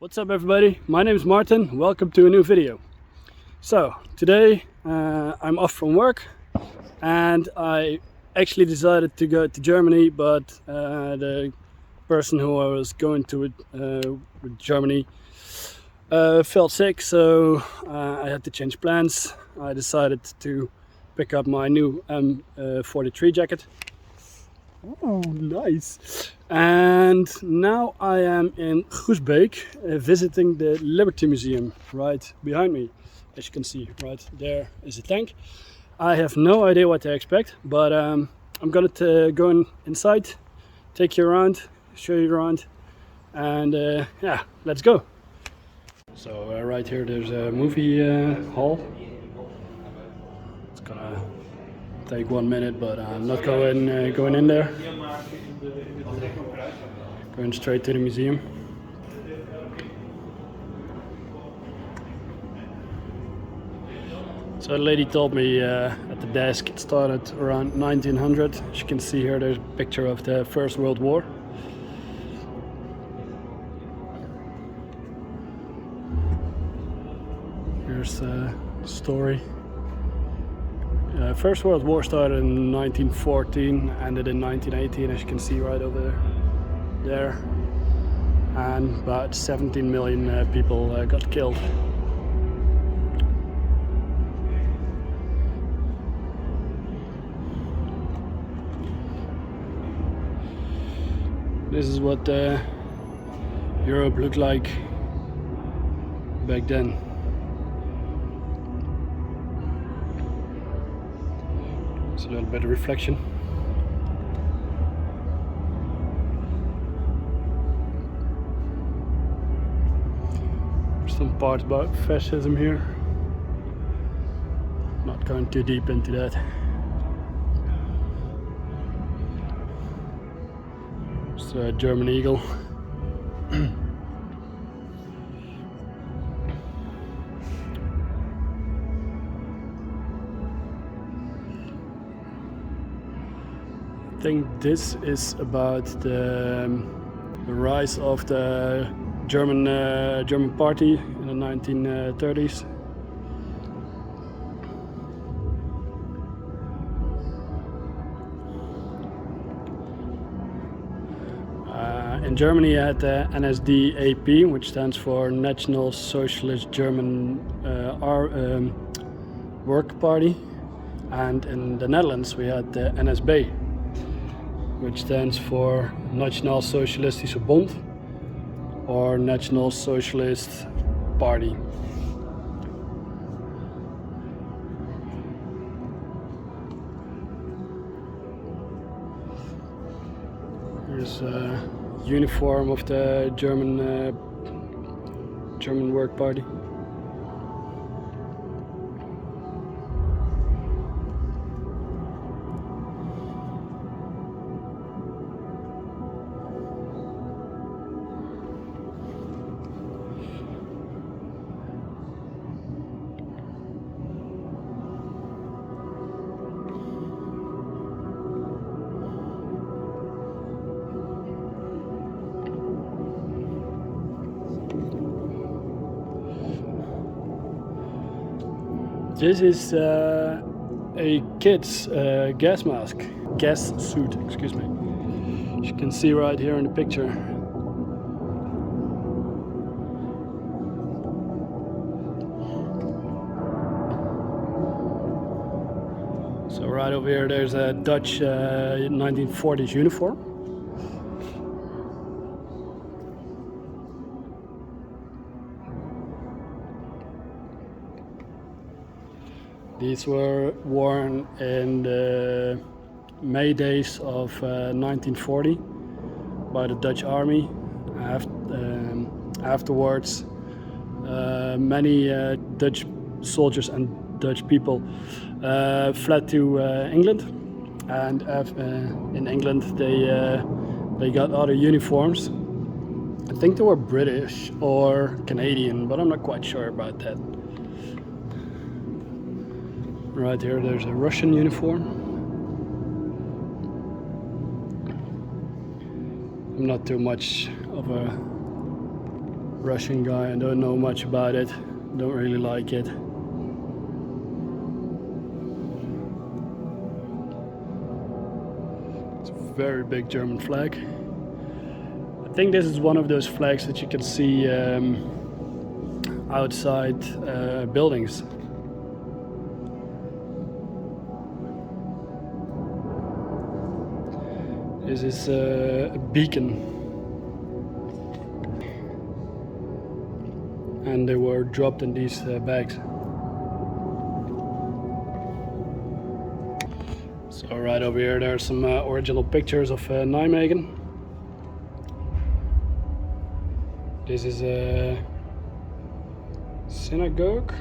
What's up everybody, my name is Martin, welcome to a new video. So today I'm off from work and I actually decided to go to Germany, but the person who I was going to with Germany fell sick, so I had to change plans. I decided to pick up my new M43 jacket. Oh, nice. And now I am in Groesbeek visiting the Liberty Museum right behind me. As you can see, right there is a tank. I have no idea what to expect, but I'm gonna go inside, take you around, show you around, and yeah, let's go. So right here there's a movie hall. It's gonna take 1 minute, but I'm not going in there. Going straight to the museum. So a lady told me at the desk it started around 1900. As you can see here, there's a picture of the First World War. Here's the story. First World War started in 1914, ended in 1918, as you can see right over there. And about 17 million people got killed. This is what Europe looked like back then. It's a little bit of reflection. There's some parts about fascism here. Not going too deep into that. It's a German eagle. I think this is about the rise of the German party in the 1930s. In Germany you had the NSDAP, which stands for National Socialist German Work Party, and in the Netherlands we had the NSB, which stands for Nationaal Socialistische Bond or National Socialist Party. Here's a uniform of the German Work Party. This is a kid's gas suit, excuse me. As you can see right here in the picture. So right over here there's a Dutch 1940s uniform. These were worn in the May days of 1940 by the Dutch army. Afterwards, many Dutch soldiers and Dutch people fled to England, and in England they got other uniforms. I think they were British or Canadian, but I'm not quite sure about that. Right here there's a Russian uniform. I'm not too much of a Russian guy. I don't know much about it. Don't really like it. It's a very big German flag. I think this is one of those flags that you can see outside buildings. This is a beacon, and they were dropped in these bags. So right over here there are some original pictures of Nijmegen. This is a synagogue.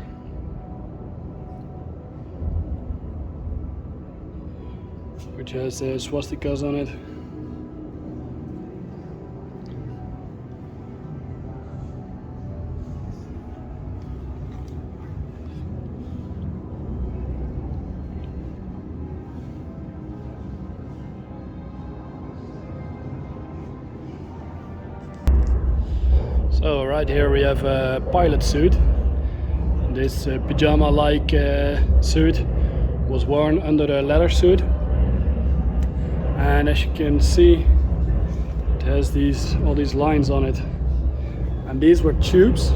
Which has swastikas on it. So right here we have a pilot suit. This pyjama-like suit was worn under the leather suit, and as you can see, it has all these lines on it, and these were tubes.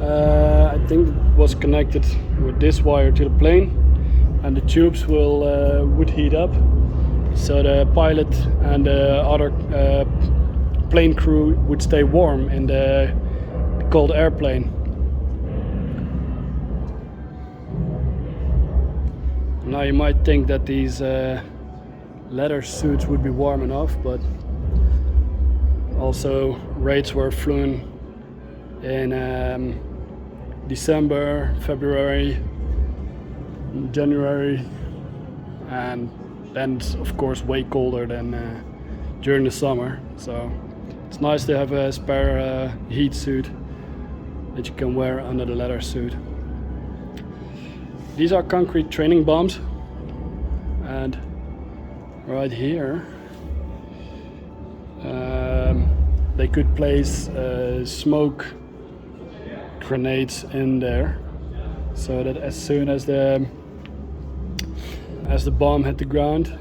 I think it was connected with this wire to the plane, and the tubes would heat up, so the pilot and the other plane crew would stay warm in the cold airplane. Now you might think that these leather suits would be warm enough, but also raids were flown in December, February, January, and then of course way colder than during the summer. So it's nice to have a spare heat suit that you can wear under the leather suit. These are concrete training bombs, and right here they could place smoke grenades in there, so that as soon as the bomb hit the ground,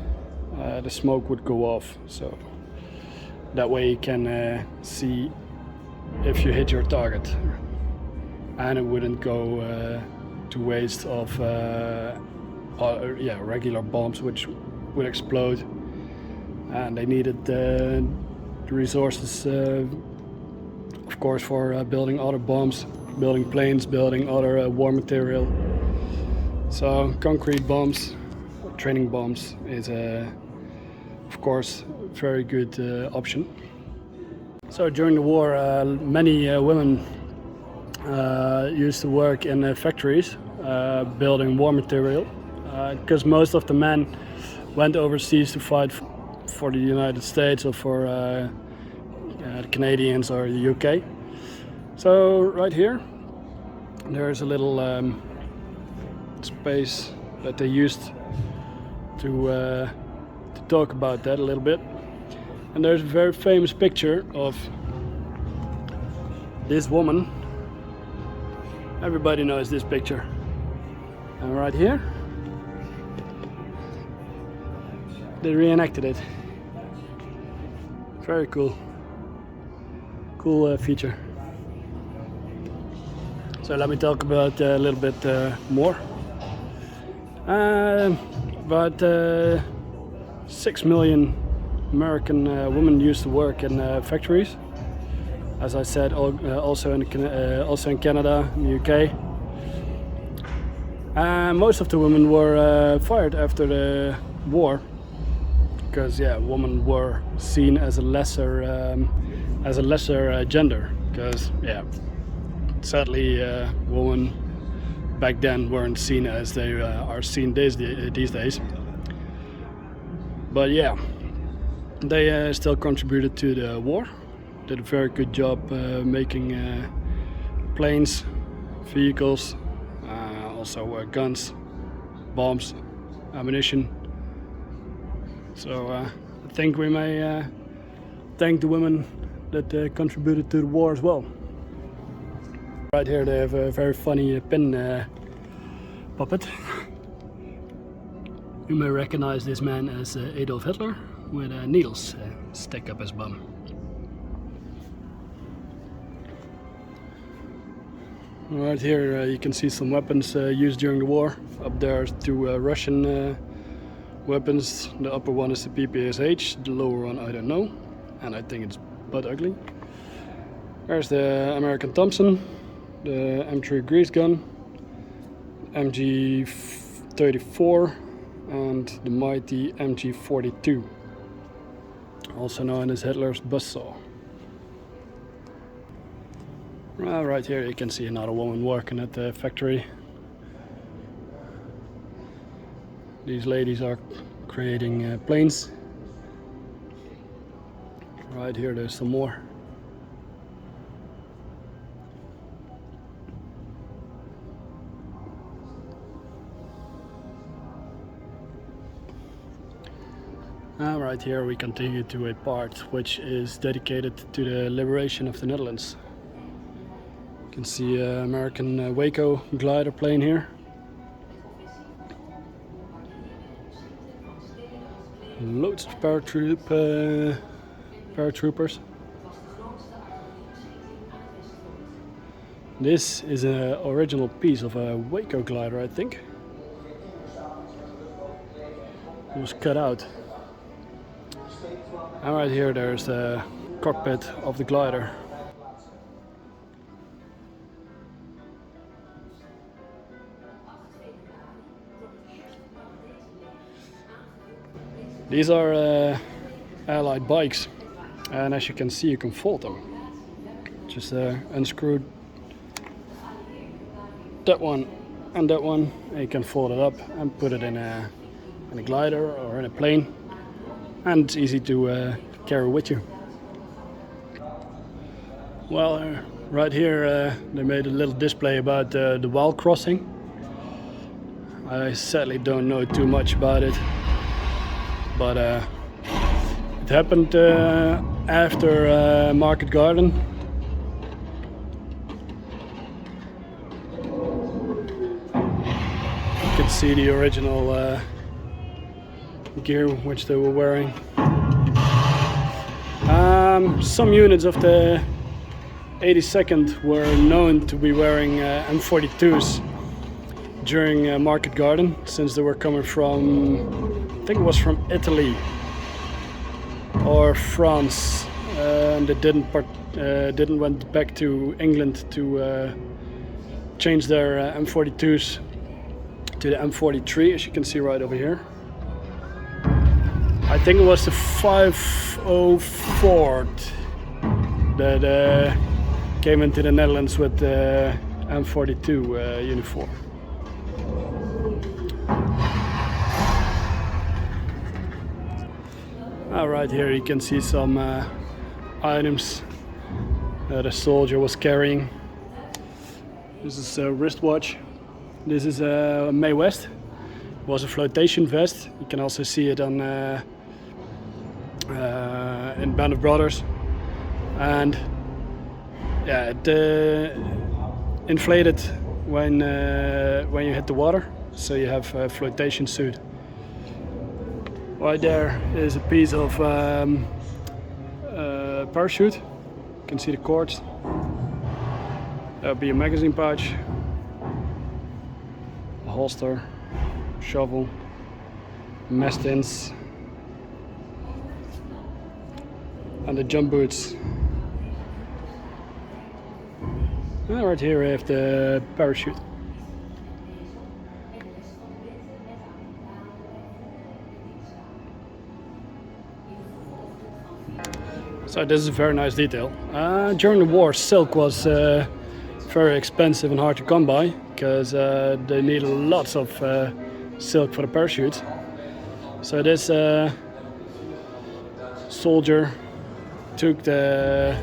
the smoke would go off. So that way you can see if you hit your target, and it wouldn't go to waste of regular bombs, which would explode, and they needed the resources, of course, for building other bombs, building planes, building other war material. So concrete bombs, training bombs, is of course a very good option. So during the war, many women used to work in factories building war material, because most of the men went overseas to fight for the United States or for the Canadians or the UK. So right here there's a little space that they used to talk about that a little bit, and there's a very famous picture of this woman. Everybody knows this picture, and right here they reenacted it. Very cool feature. So let me talk about a little bit more. About 6 million American women used to work in factories. As I said, also in Canada, in the UK. Most of the women were fired after the war, because women were seen as a lesser gender. Because sadly, women back then weren't seen as they are seen these days. But they still contributed to the war. Did a very good job making planes, vehicles, also guns, bombs, ammunition. So I think we may thank the women that contributed to the war as well. Right here they have a very funny pin puppet. You may recognize this man as Adolf Hitler with needles stuck up his bum. Right here you can see some weapons used during the war. Up there are two Russian weapons. The upper one is the PPSH, the lower one I don't know, and I think it's butt ugly. There's the American Thompson, the M3 grease gun, MG34 and the mighty MG42, also known as Hitler's buzzsaw. Right here you can see another woman working at the factory. These ladies are creating planes. Right here there's some more. Right here we continue to a part which is dedicated to the liberation of the Netherlands. You can see an American Waco glider plane here. Loads of paratroopers. This is an original piece of a Waco glider, I think. It was cut out. And right here there's the cockpit of the glider. These are Allied bikes, and as you can see you can fold them. Just unscrew that one and that one, and you can fold it up and put it in a glider or in a plane, and it's easy to carry with you. Well, right here they made a little display about the wall crossing. I sadly don't know too much about it, but it happened after Market Garden. You can see the original gear which they were wearing. Some units of the 82nd were known to be wearing M42s during Market Garden, since they were coming from, I think it was from Italy or France, and they didn't went back to England to change their M42s to the M43, as you can see right over here. I think it was the 504 that came into the Netherlands with the M42 uniform. Right here you can see some items that a soldier was carrying. This is a wristwatch. This is a Mae West. It was a flotation vest. You can also see it on in Band of Brothers, and yeah, it inflated when you hit the water, so you have a flotation suit. Right there is a piece of parachute. You can see the cords. That would be a magazine pouch, a holster, shovel, mess tins, and the jump boots. And right here I have the parachute. So this is a very nice detail. During the war, silk was very expensive and hard to come by, because they needed lots of silk for the parachute. So this soldier took the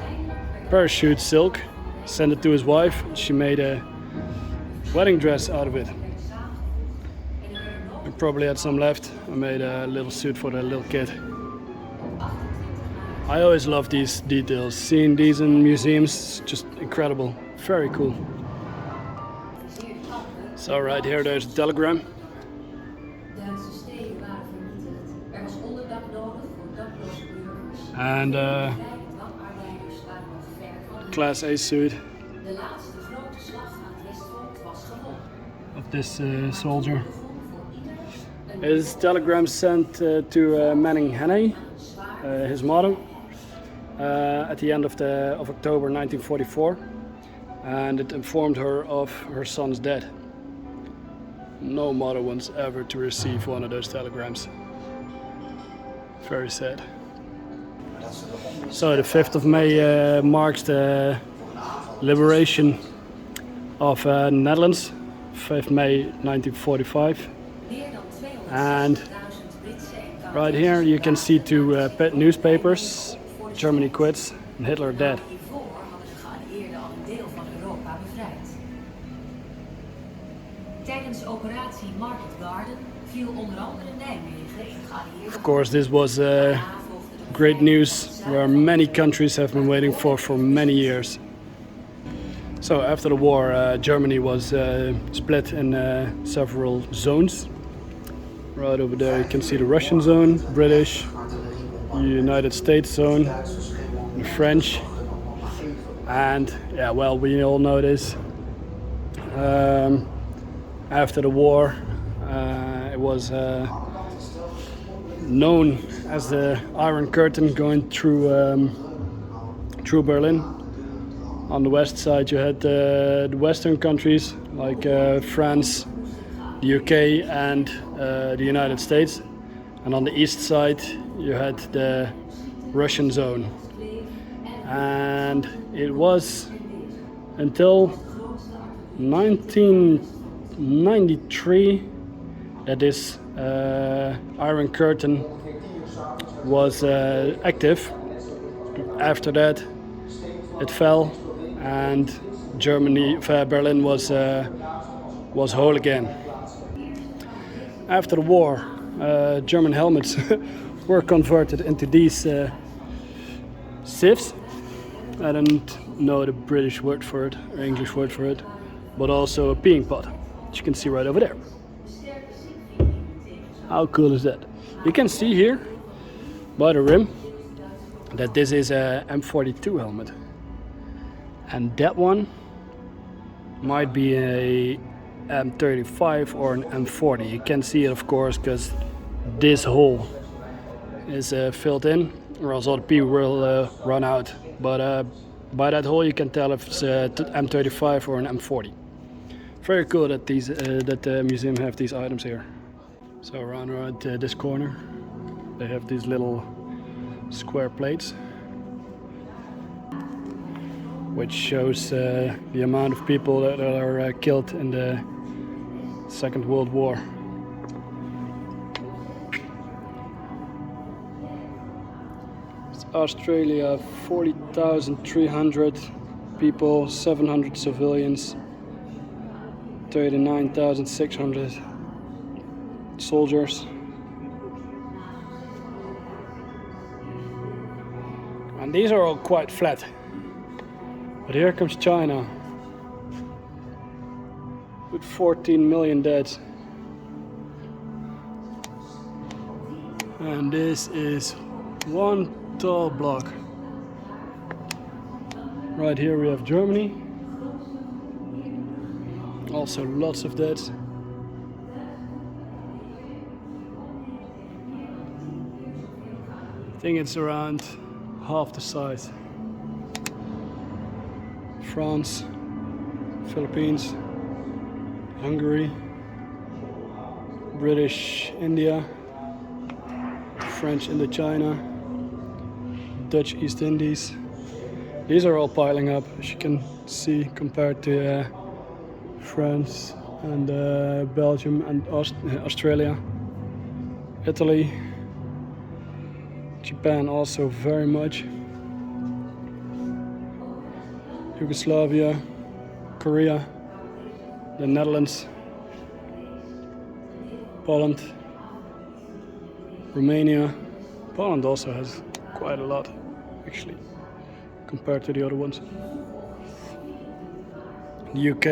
parachute silk, sent it to his wife. She made a wedding dress out of it. I probably had some left. I made a little suit for the little kid. I always love these details. Seeing these in museums is just incredible. Very cool. So right here there's a telegram. And Class A suit of this soldier. It is a telegram sent to Manning Hannay, his motto, at the end of October 1944, and it informed her of her son's death. No mother wants ever to receive one of those telegrams. Very sad. So the 5th of May marks the liberation of the Netherlands, 5th May 1945. And right here you can see two pet newspapers, Germany quits and Hitler dead. Of course, this was great news where many countries have been waiting for many years. So after the war, Germany was split in several zones. Right over there you can see the Russian zone, British, United States zone, the French, and yeah, well, we all know this. After the war, it was known as the Iron Curtain going through Berlin. On the west side you had the Western countries like France, the UK and the United States, and on the east side you had the Russian zone. And it was until 1993 that this Iron Curtain was active. After that it fell and Berlin was whole again. After the war, German helmets were converted into these sieves. I don't know the British word for it, or English word for it, but also a peeing pot, which you can see right over there. How cool is that? You can see here by the rim that this is a M42 helmet, and that one might be a M35 or an M40. You can see it, of course, because this hole is filled in, or else all the pee will run out. But by that hole you can tell if it's an M35 or an M40. Very cool that the museum have these items here. So around this corner they have these little square plates, which shows the amount of people that are killed in the Second World War. It's Australia, 40,300 people, 700 civilians, 39,600 soldiers. And these are all quite flat. But here comes China with 14 million dead. And this is one tall block. Right here we have Germany. Also lots of dead. I think it's around half the size. France, Philippines, Hungary, British India, French Indochina, Dutch East Indies. These are all piling up, as you can see, compared to France and Belgium and Australia, Italy, Japan also very much, Yugoslavia, Korea, the Netherlands, Poland, Romania. Poland also has quite a lot. actually, compared to the other ones. The UK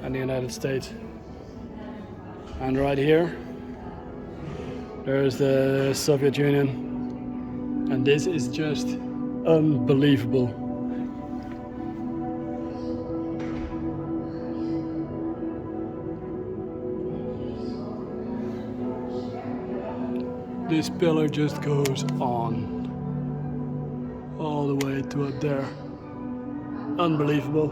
and the United States. And right here, there's the Soviet Union. And this is just unbelievable. This pillar just goes on all the way to up there. Unbelievable.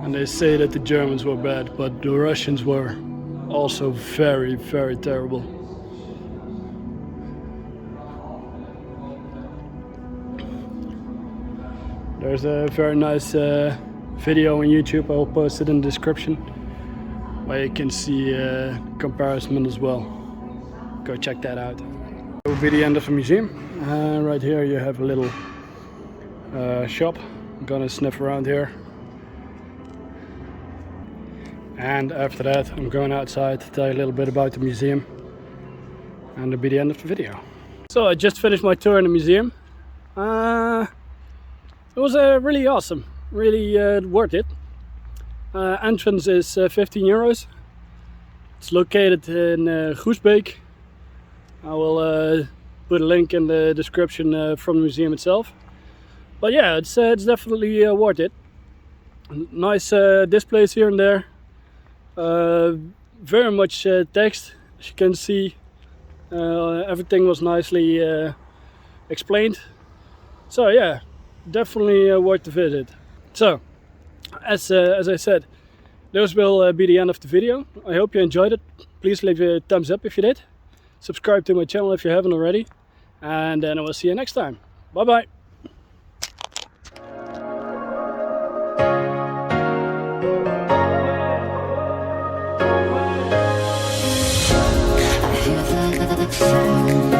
And they say that the Germans were bad, but the Russians were also very, very terrible. There's a very nice video on YouTube. I'll post it in the description, where you can see comparison as well. Go check that out. That will be the end of the museum. Right here you have a little shop. I'm gonna sniff around here. And after that I'm going outside to tell you a little bit about the museum. And that'll be the end of the video. So I just finished my tour in the museum. It was really awesome, really worth it. Entrance is 15 euros. It's located in Groesbeek. I will put a link in the description from the museum itself. But yeah, it's definitely worth it. Nice displays here and there. Very much text, as you can see. Everything was nicely explained. So yeah, definitely worth the visit. So, as I said, those will be the end of the video. I hope you enjoyed it. Please leave a thumbs up if you did. Subscribe to my channel if you haven't already. And then I will see you next time. Bye bye. Sound